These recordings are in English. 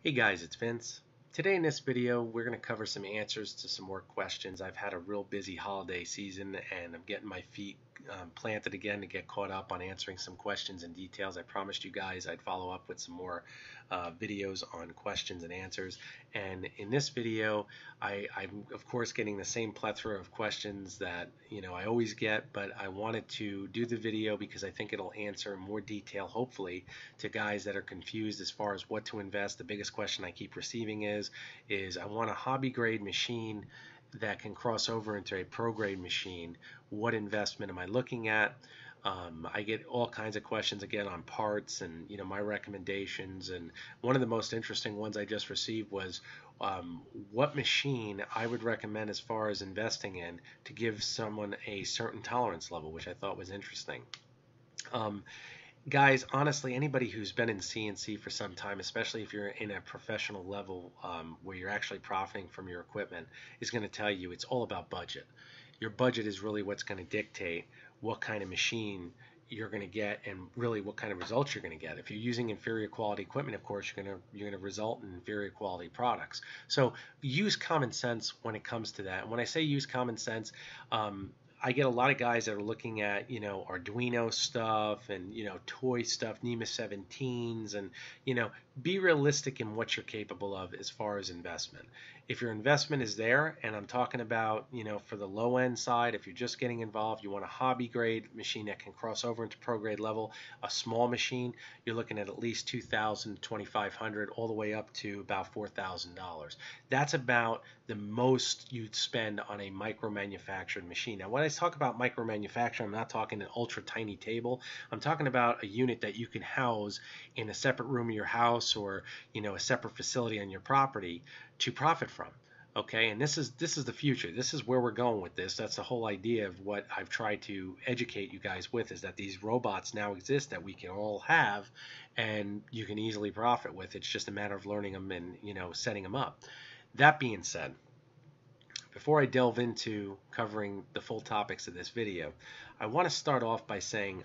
Hey guys, it's Vince. Today in this video, we're going to cover some answers to some more questions. I've had a real busy holiday season and I'm getting my feet planted again to get caught up on answering some questions and details. I promised you guys I'd follow up with some more videos on questions and answers. And in this video, I'm of course getting the same plethora of questions that I always get, but I wanted to do the video because I think it'll answer in more detail, hopefully, to guys that are confused as far as what to invest. The biggest question I keep receiving is I want a hobby grade machine that can cross over into a pro grade machine. What investment am I looking at? I get all kinds of questions again on parts and my recommendations. And one of the most interesting ones I just received was what machine I would recommend as far as investing in to give someone a certain tolerance level, which I thought was interesting. Guys, honestly, anybody who's been in CNC for some time, especially if you're in a professional level where you're actually profiting from your equipment, is going to tell you it's all about budget. Your budget is really what's going to dictate what kind of machine you're going to get and really what kind of results you're going to get. If you're using inferior quality equipment, of course, you're going to result in inferior quality products. So use common sense when it comes to that. And when I say use common sense, I get a lot of guys that are looking at, Arduino stuff and, toy stuff, NEMA 17s, and, be realistic in what you're capable of as far as investment. If your investment is there, and I'm talking about, for the low end side, if you're just getting involved, you want a hobby grade machine that can cross over into pro grade level, a small machine, you're looking at least $2,000, $2,500, all the way up to about $4,000. That's about the most you'd spend on a micro manufactured machine. Now, when I talk about micro manufacturing, I'm not talking an ultra tiny table. I'm talking about a unit that you can house in a separate room of your house or a separate facility on your property to profit from. Okay, and this is the future. This is where we're going with this. That's the whole idea of what I've tried to educate you guys with, is that these robots now exist that we can all have and you can easily profit with. It's just a matter of learning them and setting them up. That being said, before I delve into covering the full topics of this video, I want to start off by saying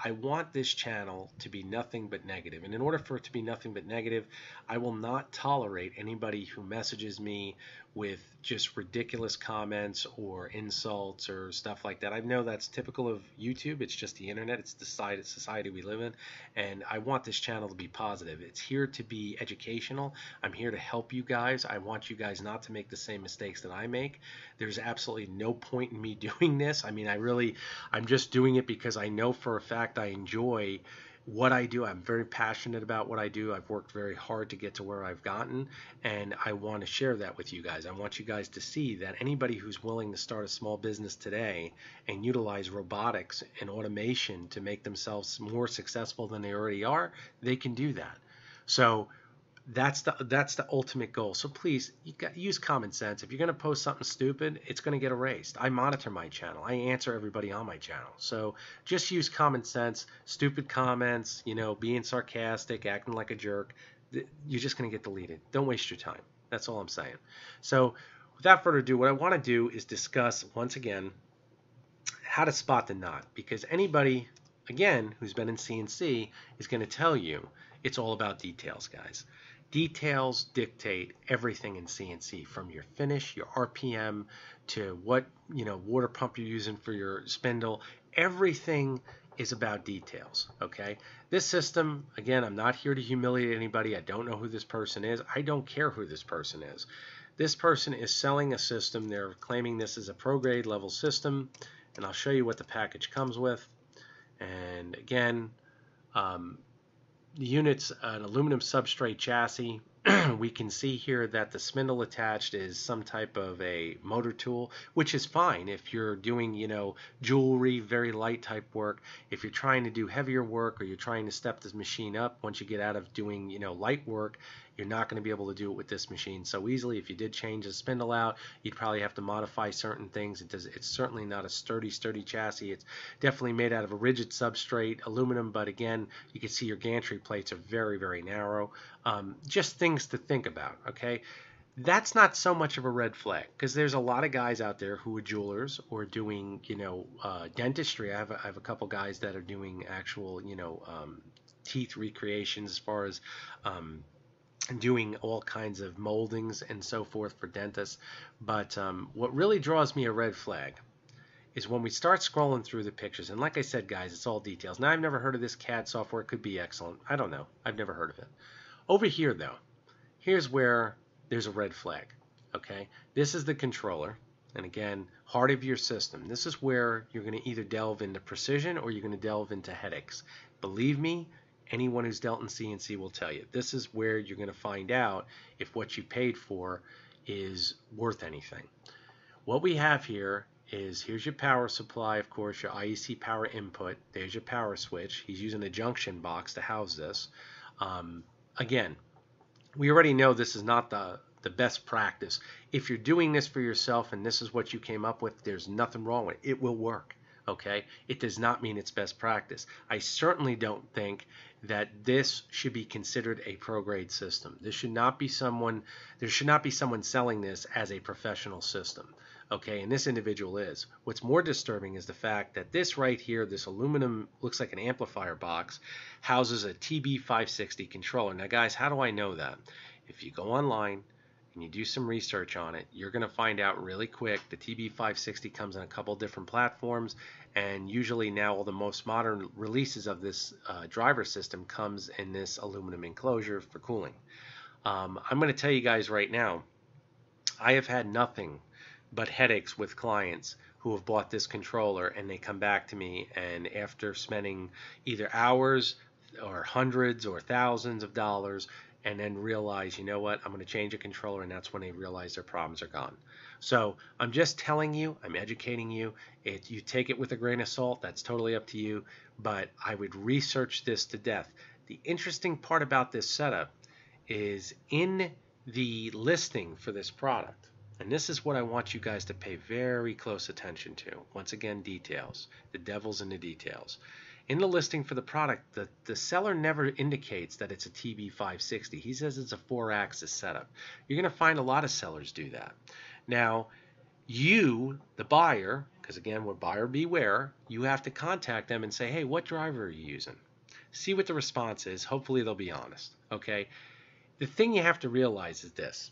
I want this channel to be nothing but negative. And in order for it to be nothing but negative, I will not tolerate anybody who messages me with just ridiculous comments or insults or stuff like that. I know that's typical of YouTube. It's just the internet. It's the society we live in. And I want this channel to be positive. It's here to be educational. I'm here to help you guys. I want you guys not to make the same mistakes that I make. There's absolutely no point in me doing this. I mean, I'm just doing it because I know for a fact I enjoy what I do. I'm very passionate about what I do. I've worked very hard to get to where I've gotten, and I want to share that with you guys. I want you guys to see that anybody who's willing to start a small business today and utilize robotics and automation to make themselves more successful than they already are, they can do that. So that's the ultimate goal. So please, use common sense. If you're going to post something stupid, it's going to get erased. I monitor my channel. I answer everybody on my channel. So just use common sense. Stupid comments, being sarcastic, acting like a jerk, you're just going to get deleted. Don't waste your time. That's all I'm saying. So without further ado, what I want to do is discuss once again how to spot the knot, because anybody, again, who's been in CNC is going to tell you it's all about details, guys. Details dictate everything in CNC, from your finish, your RPM, to what water pump you're using for your spindle. Everything is about details. Okay, this system, again, I'm not here to humiliate anybody. I don't know who this person is. I don't care who this person is. This person is selling a system. They're claiming this is a pro grade level system, and I'll show you what the package comes with. And again, the unit's an aluminum substrate chassis. We can see here that the spindle attached is some type of a motor tool, which is fine if you're doing, jewelry, very light type work. If you're trying to do heavier work or you're trying to step this machine up, once you get out of doing, light work, you're not going to be able to do it with this machine so easily. If you did change the spindle out, you'd probably have to modify certain things. It's certainly not a sturdy chassis. It's definitely made out of a rigid substrate, aluminum, but again, you can see your gantry plates are very, very narrow. Just things to think about, okay? That's not so much of a red flag, because there's a lot of guys out there who are jewelers or doing, dentistry. I have a couple guys that are doing actual, teeth recreations as far as doing all kinds of moldings and so forth for dentists. But what really draws me a red flag is when we start scrolling through the pictures. And like I said, guys, it's all details. Now, I've never heard of this CAD software. It could be excellent. I don't know. I've never heard of it. Over here, though, here's where there's a red flag. Okay, this is the controller. And again, heart of your system. This is where you're going to either delve into precision or you're going to delve into headaches. Believe me, anyone who's dealt in CNC will tell you. This is where you're going to find out if what you paid for is worth anything. What we have here is, here's your power supply, of course, your IEC power input. There's your power switch. He's using a junction box to house this. Again, we already know this is not the best practice. If you're doing this for yourself and this is what you came up with, there's nothing wrong with it. It will work. Okay? It does not mean it's best practice. I certainly don't think that this should be considered a pro-grade system. There should not be someone selling this as a professional system. Okay, and this individual is. What's more disturbing is the fact that this right here, this aluminum, looks like an amplifier box, houses a TB560 controller. Now guys, how do I know that? If you go online and you do some research on it, you're going to find out really quick the TB560 comes on a couple different platforms, and usually now all the most modern releases of this driver system comes in this aluminum enclosure for cooling. I'm going to tell you guys right now, I have had nothing but headaches with clients who have bought this controller and they come back to me, and after spending either hours or hundreds or thousands of dollars, and then realize, you know what, I'm going to change a controller, and that's when they realize their problems are gone. So I'm just telling you, I'm educating you. You take it with a grain of salt, that's totally up to you, but I would research this to death. The interesting part about this setup is in the listing for this product, and this is what I want you guys to pay very close attention to. Once again, details. The devil's in the details. In the listing for the product, the seller never indicates that it's a TB560. He says it's a 4-axis setup. You're going to find a lot of sellers do that. Now, you, the buyer, because again, we're buyer beware, you have to contact them and say, hey, what driver are you using? See what the response is. Hopefully they'll be honest. Okay? The thing you have to realize is this.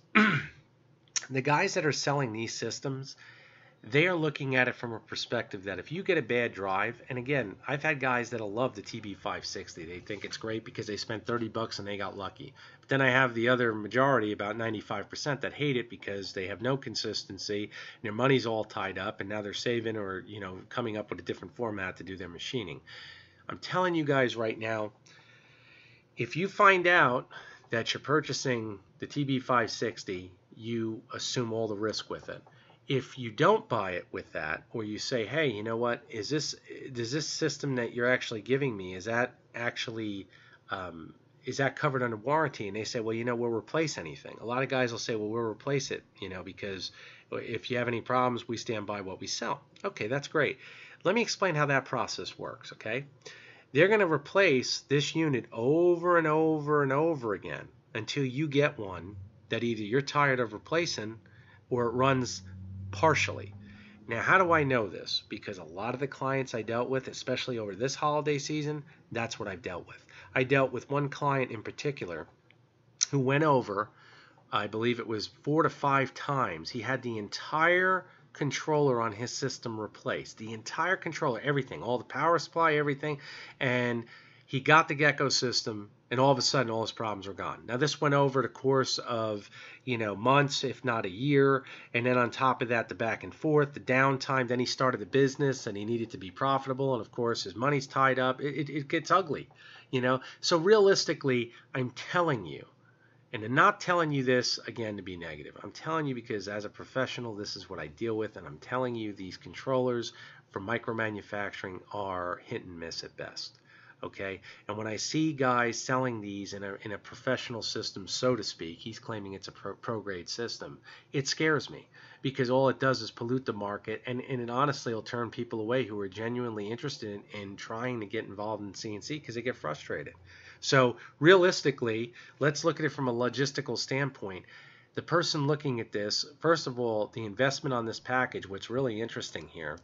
The guys that are selling these systems, they are looking at it from a perspective that if you get a bad drive, and again, I've had guys that'll love the TB560. They think it's great because they spent $30 and they got lucky. But then I have the other majority, about 95%, that hate it because they have no consistency, and their money's all tied up, and now they're saving or, you know, coming up with a different format to do their machining. I'm telling you guys right now, if you find out that you're purchasing the TB560, you assume all the risk with it. If you don't buy it with that, or you say, hey, you know what, does this system that you're actually giving me, is that actually is that covered under warranty? And they say, well, you know, we'll replace anything. A lot of guys will say, well, we'll replace it, you know, because if you have any problems, we stand by what we sell. Okay, that's great. Let me explain how that process works, okay? They're going to replace this unit over and over and over again until you get one that either you're tired of replacing or it runs partially. Now, how do I know this? Because a lot of the clients I dealt with, especially over this holiday season, that's what I've dealt with. I dealt with one client in particular who went over, I believe it was 4 to 5 times. He had the entire controller on his system replaced. The entire controller, everything, all the power supply, everything, and he got the Gecko system, and all of a sudden all his problems were gone. Now this went over the course of, you know, months, if not a year, and then on top of that, the back and forth, the downtime. Then he started a business and he needed to be profitable, and of course his money's tied up. It gets ugly, you know. So realistically, I'm telling you, and I'm not telling you this again to be negative. I'm telling you because as a professional, this is what I deal with, and I'm telling you these controllers for micro manufacturing are hit and miss at best. Okay, and when I see guys selling these in a professional system, so to speak, he's claiming it's a pro-grade system, it scares me because all it does is pollute the market, and it honestly will turn people away who are genuinely interested in trying to get involved in CNC because they get frustrated. So realistically, let's look at it from a logistical standpoint. The person looking at this, first of all, the investment on this package, what's really interesting here,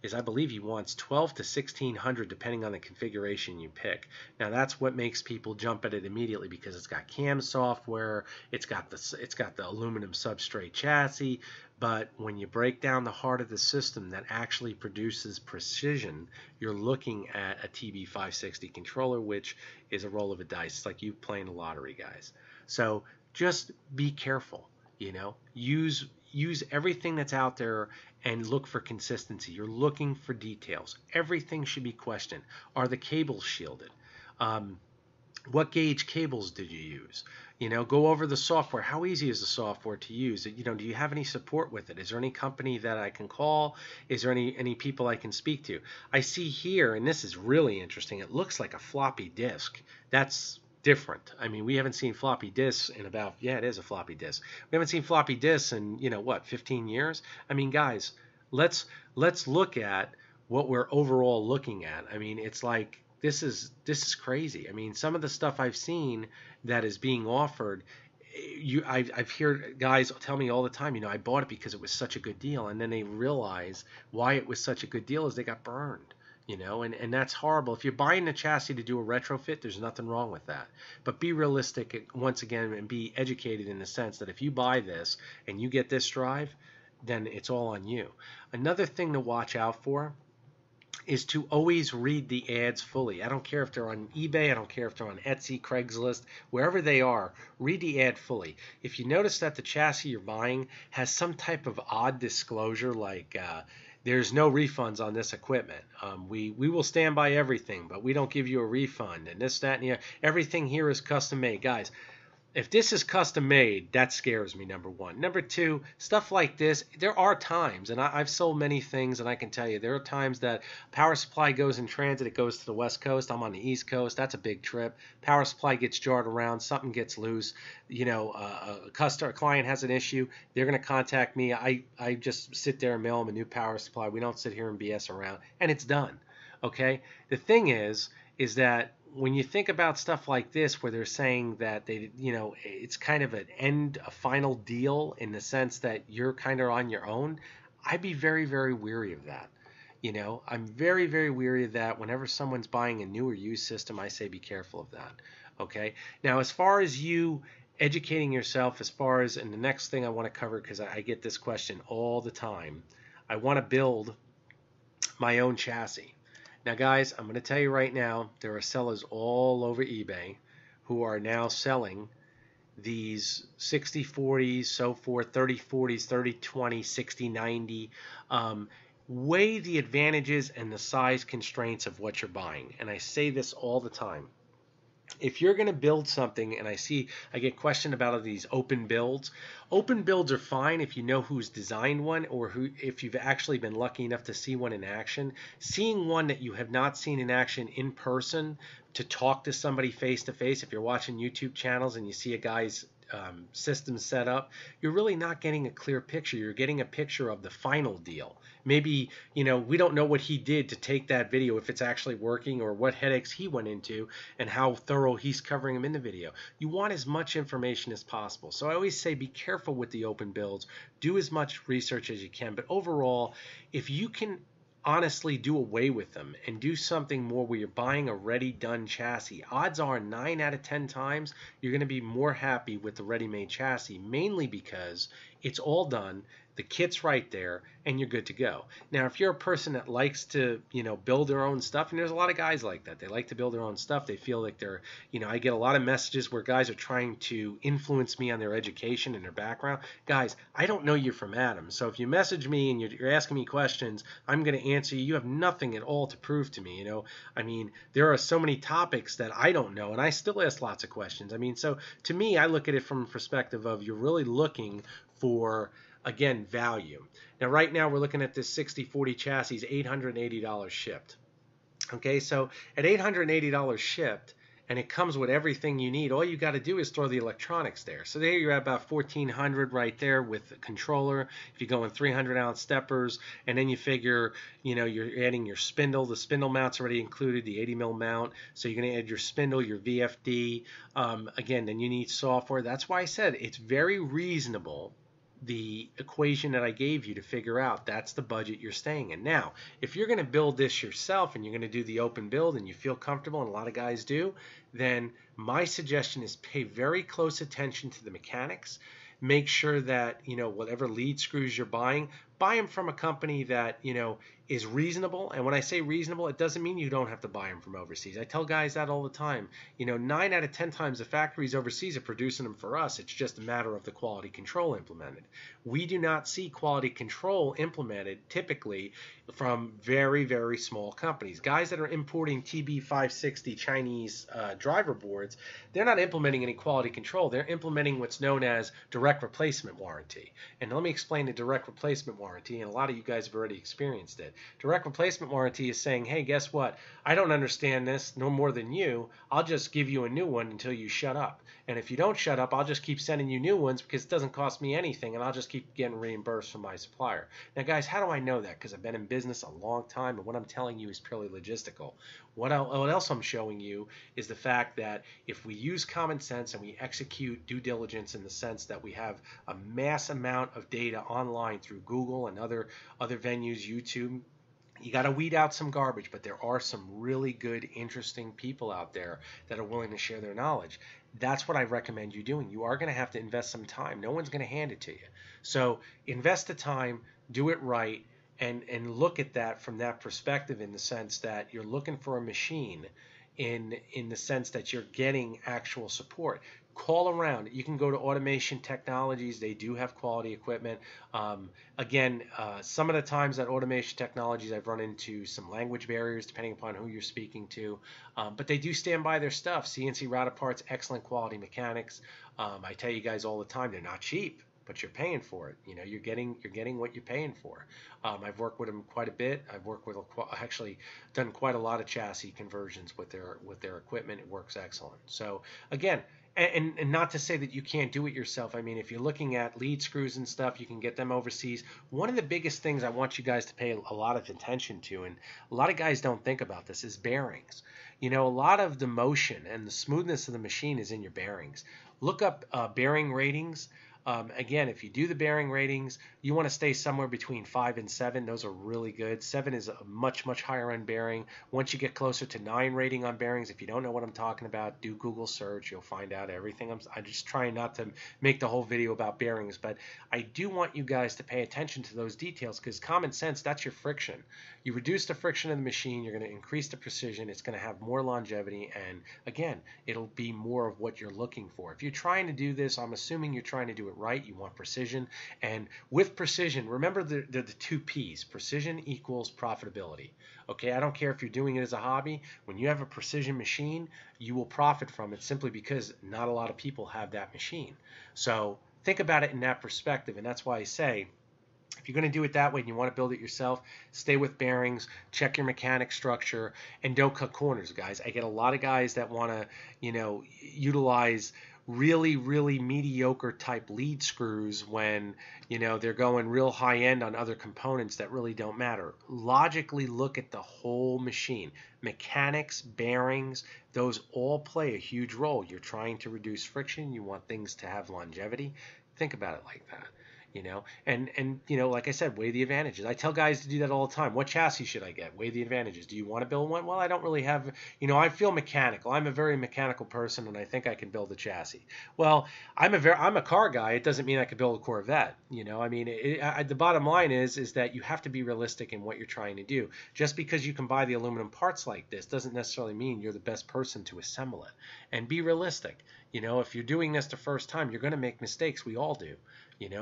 is I believe he wants 12 to 1600 depending on the configuration you pick. Now that's what makes people jump at it immediately because it's got CAM software, it's got the aluminum substrate chassis, but when you break down the heart of the system that actually produces precision, you're looking at a TB560 controller, which is a roll of a dice. It's like you playing the lottery, guys. So just be careful, use everything that's out there and look for consistency. You're looking for details. Everything should be questioned. Are the cables shielded? What gauge cables did you use? Go over the software. How easy is the software to use? Do you have any support with it? Is there any company that I can call? Is there any people I can speak to? I see here, and this is really interesting, it looks like a floppy disk. That's different. I mean, we haven't seen floppy disks in about, yeah, it is a floppy disk. We haven't seen floppy disks in, 15 years? I mean, guys, let's look at what we're overall looking at. I mean, it's like this is crazy. I mean, some of the stuff I've seen that is being offered, I've heard guys tell me all the time, I bought it because it was such a good deal, and then they realize why it was such a good deal is they got burned. And that's horrible. If you're buying a chassis to do a retrofit, there's nothing wrong with that. But be realistic once again and be educated in the sense that if you buy this and you get this drive, then it's all on you. Another thing to watch out for is to always read the ads fully. I don't care if they're on eBay, I don't care if they're on Etsy, Craigslist, wherever they are, read the ad fully. If you notice that the chassis you're buying has some type of odd disclosure like there's no refunds on this equipment. We will stand by everything, but we don't give you a refund. And this, that, and the other. Everything here is custom made. Guys, if this is custom made, that scares me, number one. Number two, stuff like this, there are times, and I've sold many things, and I can tell you, there are times that power supply goes in transit, it goes to the West Coast, I'm on the East Coast, that's a big trip. Power supply gets jarred around, something gets loose, a client has an issue, they're going to contact me, I just sit there and mail them a new power supply, we don't sit here and BS around, and it's done, okay? The thing is that when you think about stuff like this where they're saying that it's kind of a final deal in the sense that you're kind of on your own, I'd be very, very weary of that. I'm very, very weary of that. Whenever someone's buying a new or used system, I say be careful of that. Okay. Now, as far as you educating yourself, and the next thing I want to cover, because I get this question all the time, I want to build my own chassis. Now, guys, I'm going to tell you right now, there are sellers all over eBay who are now selling these 60-40s, so forth, 30-40s, 30-20, 60-90. Weigh the advantages and the size constraints of what you're buying. And I say this all the time. If you're going to build something, and I get questioned about these open builds. Open builds are fine if you know who's designed one or if you've actually been lucky enough to see one in action. Seeing one that you have not seen in action in person, to talk to somebody face to face, if you're watching YouTube channels and you see a guy's system set up, you're really not getting a clear picture. You're getting a picture of the final deal. Maybe, we don't know what he did to take that video, if it's actually working, or what headaches he went into and how thorough he's covering them in the video. You want as much information as possible. So I always say be careful with the open builds. Do as much research as you can. But overall, if you can honestly do away with them and do something more where you're buying a ready done chassis, odds are 9 out of 10 times you're going to be more happy with the ready-made chassis, mainly because it's all done, the kit's right there, and you're good to go. Now, if you're a person that likes to, build their own stuff, and there's a lot of guys like that, they like to build their own stuff, they feel like they're, I get a lot of messages where guys are trying to influence me on their education and their background. Guys, I don't know you from Adam, so if you message me and you're asking me questions, I'm going to answer you. You have nothing at all to prove to me, I mean, there are so many topics that I don't know, and I still ask lots of questions. I mean, so to me, I look at it from a perspective of you're really looking for, again, value. Now, right now, we're looking at this 60-40 chassis, $880 shipped. Okay, so at $880 shipped, and it comes with everything you need, all you got to do is throw the electronics there. So there you're at about $1,400 right there with the controller. If you go in 300-ounce steppers, and then you figure, you're adding your spindle. The spindle mount's already included, the 80 mil mount. So you're going to add your spindle, your VFD. Again, then you need software. That's why I said it's very reasonable, the equation that I gave you to figure out that's the budget you're staying in. Now, if you're going to build this yourself and you're going to do the open build and you feel comfortable, and a lot of guys do, then my suggestion is pay very close attention to the mechanics. Make sure that, whatever lead screws you're buying, buy them from a company that, is reasonable. And when I say reasonable, it doesn't mean you don't have to buy them from overseas. I tell guys that all the time. 9 out of 10 times the factories overseas are producing them for us. It's just a matter of the quality control implemented. We do not see quality control implemented typically from very, very small companies. Guys that are importing TB560 Chinese driver boards, they're not implementing any quality control. They're implementing what's known as direct replacement warranty. And let me explain the direct replacement warranty, and a lot of you guys have already experienced it. Direct replacement warranty is saying, hey, guess what? I don't understand this no more than you. I'll just give you a new one until you shut up. And if you don't shut up, I'll just keep sending you new ones because it doesn't cost me anything, and I'll just keep getting reimbursed from my supplier. Now, guys, how do I know that? Because I've been in business a long time, and what I'm telling you is purely logistical. What else I'm showing you is the fact that if we use common sense and we execute due diligence in the sense that we have a mass amount of data online through Google and other venues, YouTube, you got to weed out some garbage, but there are some really good, interesting people out there that are willing to share their knowledge. That's what I recommend you doing. You are going to have to invest some time. No one's going to hand it to you. So invest the time, do it right, and look at that from that perspective, in the sense that you're looking for a machine in the sense that you're getting actual support. Call around. You can go to Automation Technologies. They do have quality equipment. Some of the times at Automation Technologies, I've run into some language barriers depending upon who you're speaking to, but they do stand by their stuff. CNC router parts, excellent quality mechanics. I tell you guys all the time, they're not cheap, but you're paying for it. You're getting what you're paying for. I've worked with them quite a bit. I've worked with actually done quite a lot of chassis conversions with their equipment. It works excellent. So again. And not to say that you can't do it yourself. I mean, if you're looking at lead screws and stuff, you can get them overseas. One of the biggest things I want you guys to pay a lot of attention to, and a lot of guys don't think about this, is bearings. A lot of the motion and the smoothness of the machine is in your bearings. Look up bearing ratings. Again, if you do the bearing ratings, you want to stay somewhere between 5 and 7. Those are really good. 7 is a much, much higher end bearing. Once you get closer to 9 rating on bearings, if you don't know what I'm talking about, do Google search. You'll find out everything. I'm just trying not to make the whole video about bearings, but I do want you guys to pay attention to those details, because common sense, that's your friction. You reduce the friction in the machine, you're going to increase the precision, it's going to have more longevity, and again, it'll be more of what you're looking for. If you're trying to do this, I'm assuming you're trying to do it right. You want precision, and with precision, remember the 2 P's. Precision equals profitability. Okay, I don't care if you're doing it as a hobby. When you have a precision machine, you will profit from it simply because not a lot of people have that machine. So think about it in that perspective, and that's why I say, if you're going to do it that way and you want to build it yourself, stay with bearings, check your mechanic structure, and don't cut corners, guys. I get a lot of guys that want to, utilize really, really mediocre type lead screws when, they're going real high end on other components that really don't matter. Logically look at the whole machine. Mechanics, bearings, those all play a huge role. You're trying to reduce friction. You want things to have longevity. Think about it like that. And like I said, weigh the advantages. I tell guys to do that all the time. What chassis should I get? Weigh the advantages. Do you want to build one? Well, I don't really have, I feel mechanical. I'm a very mechanical person, and I think I can build a chassis. Well, I'm a car guy. It doesn't mean I could build a Corvette. The bottom line is that you have to be realistic in what you're trying to do. Just because you can buy the aluminum parts like this doesn't necessarily mean you're the best person to assemble it. And be realistic. If you're doing this the first time, you're going to make mistakes. We all do.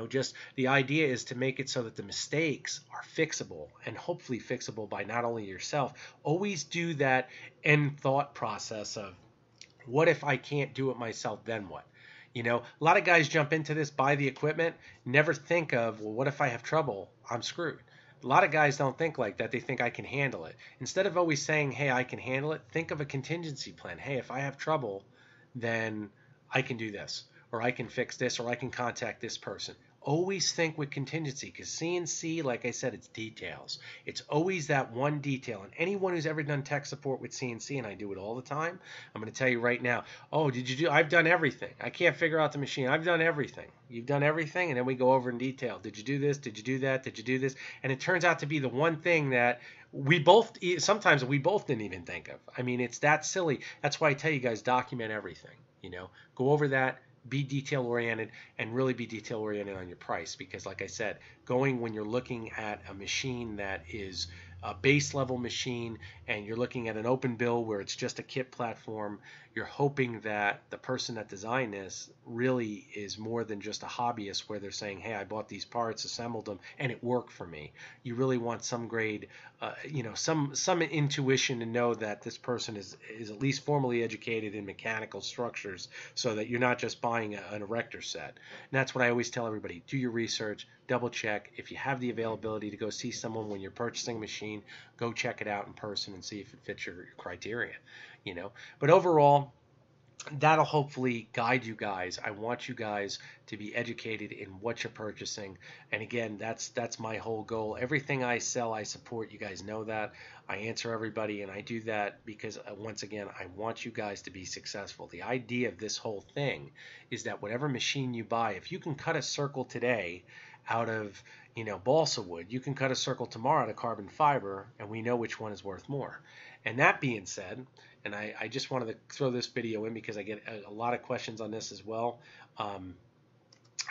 Just the idea is to make it so that the mistakes are fixable, and hopefully fixable by not only yourself. Always do that end thought process of, what if I can't do it myself, then what? A lot of guys jump into this, buy the equipment, never think of, well, what if I have trouble? I'm screwed. A lot of guys don't think like that. They think I can handle it. Instead of always saying, hey, I can handle it, think of a contingency plan. Hey, if I have trouble, then I can do this, or I can fix this, or I can contact this person. always think with contingency, because CNC, like I said, it's details. It's always that one detail. And anyone who's ever done tech support with CNC, and I do it all the time, I'm going to tell you right now, oh, did you do? I've done everything. I can't figure out the machine. I've done everything. You've done everything, and then we go over in detail. Did you do this? Did you do that? Did you do this? And it turns out to be the one thing that sometimes we both didn't even think of. I mean, it's that silly. That's why I tell you guys, document everything. Go over that, be detail oriented, and really be detail oriented on your price, because like I said, when you're looking at a machine that is a base level machine and you're looking at an open bill where it's just a kit platform, you're hoping that the person that designed this really is more than just a hobbyist where they're saying, hey, I bought these parts, assembled them, and it worked for me. You really want some grade, some intuition to know that this person is at least formally educated in mechanical structures, so that you're not just buying an erector set. And that's what I always tell everybody. Do your research, double check. If you have the availability to go see someone when you're purchasing a machine, go check it out in person and see if it fits your criteria. But overall, that'll hopefully guide you guys. I want you guys to be educated in what you're purchasing. And again, that's my whole goal. Everything I sell, I support. You guys know that. I answer everybody, and I do that because, once again, I want you guys to be successful. The idea of this whole thing is that whatever machine you buy, if you can cut a circle today out of balsa wood, you can cut a circle tomorrow out of carbon fiber, and we know which one is worth more. And that being said, and I just wanted to throw this video in because I get a lot of questions on this as well. I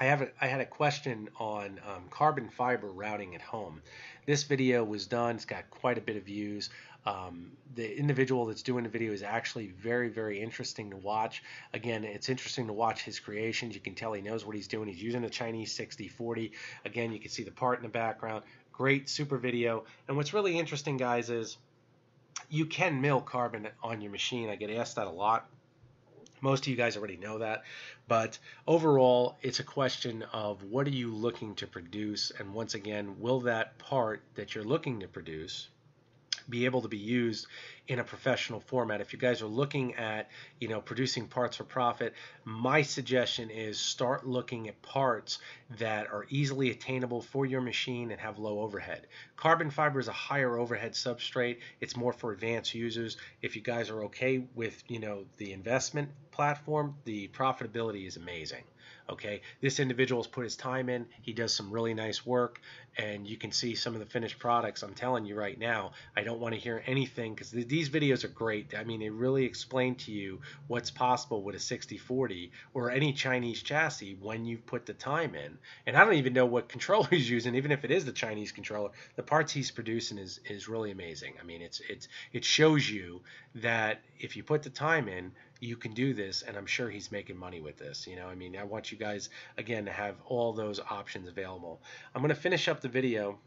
had a question on carbon fiber routing at home. This video was done. It's got quite a bit of views. The individual that's doing the video is actually very, very interesting to watch. Again, it's interesting to watch his creations. You can tell he knows what he's doing. He's using a Chinese 6040. Again, you can see the part in the background. Great, super video. And what's really interesting, guys, is you can mill carbon on your machine. I get asked that a lot. Most of you guys already know that, but overall, it's a question of what are you looking to produce, and once again, will that part that you're looking to produce be able to be used in a professional format? If you guys are looking at producing parts for profit, my suggestion is start looking at parts that are easily attainable for your machine and have low overhead. Carbon fiber is a higher overhead substrate. It's more for advanced users. If you guys are okay with the investment platform, the profitability is amazing. Okay, this individual's put his time in. He does some really nice work, and you can see some of the finished products. I'm telling you right now, I don't want to hear anything, because these videos are great. I mean, they really explain to you what's possible with a 6040 or any Chinese chassis when you put the time in. And I don't even know what controller he's using, even if it is the Chinese controller. The parts he's producing is really amazing. I mean, it shows you that if you put the time in, you can do this, and I'm sure he's making money with this. I mean, I want you guys, again, to have all those options available. I'm going to finish up the video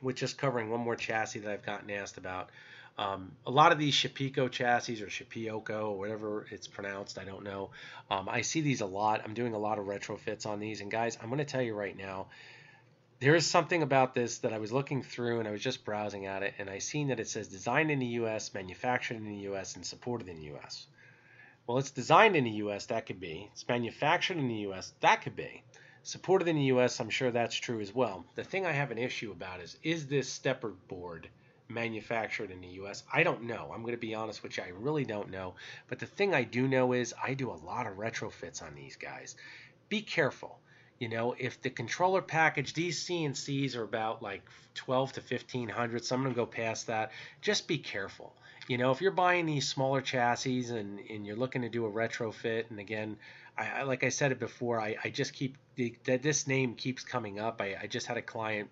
with just covering one more chassis that I've gotten asked about. A lot of these Shapico chassis, or Shapioko, or whatever it's pronounced, I don't know. I see these a lot. I'm doing a lot of retrofits on these, and guys, I'm going to tell you right now, there is something about this that I was looking through, and I was just browsing at it, and I seen that it says designed in the U.S., manufactured in the U.S., and supported in the U.S. Well, it's designed in the U.S., that could be. It's manufactured in the U.S., that could be. Supported in the U.S., I'm sure that's true as well. The thing I have an issue about is this stepper board manufactured in the U.S.? I don't know. I'm going to be honest with you. I really don't know. But the thing I do know is I do a lot of retrofits on these guys. Be careful. If the controller package, these CNCs are about like 12 to 1500. Some of them go past that. Just be careful. If you're buying these smaller chassis and you're looking to do a retrofit, and again, I like I said it before, I just keep this name keeps coming up. I just had a client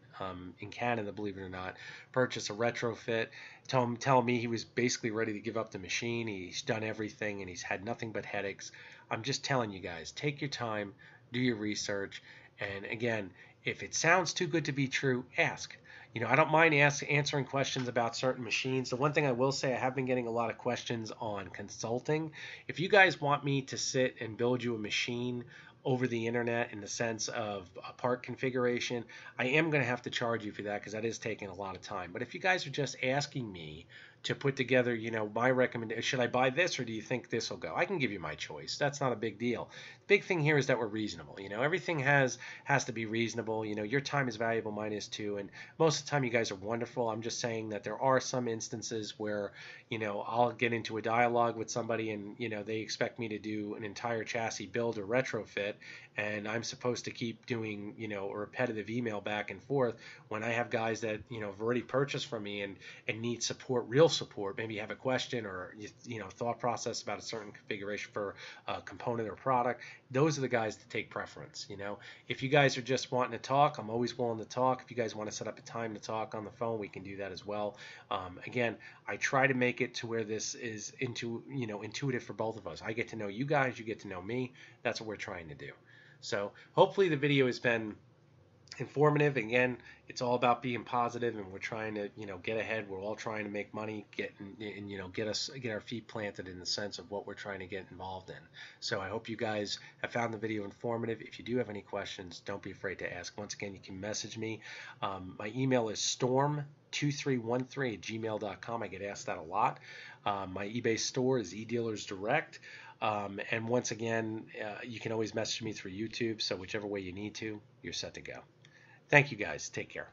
in Canada, believe it or not, purchase a retrofit, tell me he was basically ready to give up the machine. He's done everything and he's had nothing but headaches. I'm just telling you guys, take your time, do your research, and again, if it sounds too good to be true, ask. I don't mind answering questions about certain machines. The one thing I will say, I have been getting a lot of questions on consulting. If you guys want me to sit and build you a machine over the internet in the sense of a part configuration, I am going to have to charge you for that, because that is taking a lot of time. But if you guys are just asking me put together, my recommendation. Should I buy this or do you think this will go? I can give you my choice. That's not a big deal. The big thing here is that we're reasonable. Everything has to be reasonable. Your time is valuable, mine is too, and most of the time you guys are wonderful. I'm just saying that there are some instances where, I'll get into a dialogue with somebody and, they expect me to do an entire chassis build or retrofit, and I'm supposed to keep doing, a repetitive email back and forth when I have guys that, have already purchased from me and need support, real support. Maybe you have a question or, thought process about a certain configuration for a component or product. Those are the guys that take preference. If you guys are just wanting to talk, I'm always willing to talk. If you guys want to set up a time to talk on the phone, we can do that as well. Again, I try to make it to where this is intuitive for both of us. I get to know you guys, you get to know me. That's what we're trying to do. So hopefully the video has been informative. Again, it's all about being positive, and we're trying to get ahead. We're all trying to make money, get our feet planted in the sense of what we're trying to get involved in. So I hope you guys have found the video informative. If you do have any questions, don't be afraid to ask. Once again, you can message me. My email is storm2313@gmail.com. I get asked that a lot. My eBay store is eDealersDirect. And once again, you can always message me through YouTube, so whichever way you need to, you're set to go. Thank you guys. Take care.